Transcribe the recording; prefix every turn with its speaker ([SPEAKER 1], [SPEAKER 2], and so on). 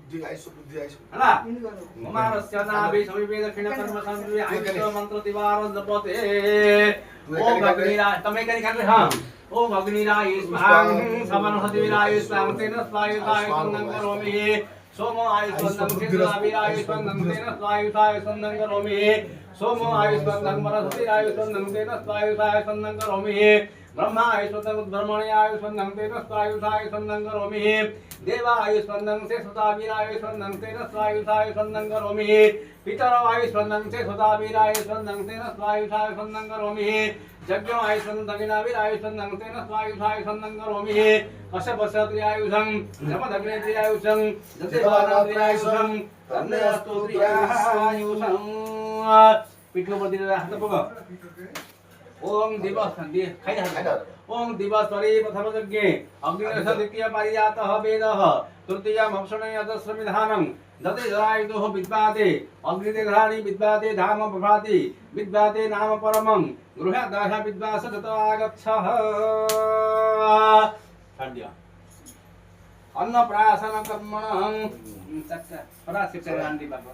[SPEAKER 1] बुद्धि आइसो
[SPEAKER 2] हला ममारस्य नाभि समिवे दक्षिण कर्म संवे आयुष्य मंत्र तिवार जपते ओम अग्निराय तमे करी कर हां ओम अग्निराय स्वाहा समन हदिराय स्वाहा तेन स्वायुताय सन्नं करोमि सोमो आयुष्वन्नं सिद्धाविराय स्वन्नं तेन स्वायुताय सन्नं करोमि सोमो आयुष्वन्नं मनसतिराय स्वन्नं तेन स्वायुताय सन्नं करोमि ब्रह्मा आयुष्वन्नं ब्रह्मणे आयुष्वन्नं तेन स्वायुताय सन्नं करोमि देवा आयुष्वन्नं से सुतावीराय स्वन्नं तेन स्वायुताय सन्नं करोमि पितरो आयुष्वन्नं से सुतावीराय स्वन्नं तेन स्वायुताय सन्नं करोमि यज्ञो आयुष्वन्नं दगिनावीराय स्वन्नं तेन स्वायुताय सन्नं करोमि कश्यपस्यत्रियायुषं यमदग्नेत्रियायुषं जतेवानात्रियायुषं तन्नस्तोत्रियायुषं पिठोपति हात पग ओम दिवस ओम दिवसरे प्रथम यज्ञे अग्निरस द्वितीय पारिजातः वेदः तृतीयम् अप्सुणे अदस्रमिधानं दते जरायुधो विद्वाते अग्निदेघ्राणि विद्वाते धाम प्रभाति विद्वाते नाम परमं गृहदाह विद्वास ततो आगच्छः छाड्य अन्नप्राशन कर्मणं तत् पराशिक्षण गान्धी बाबा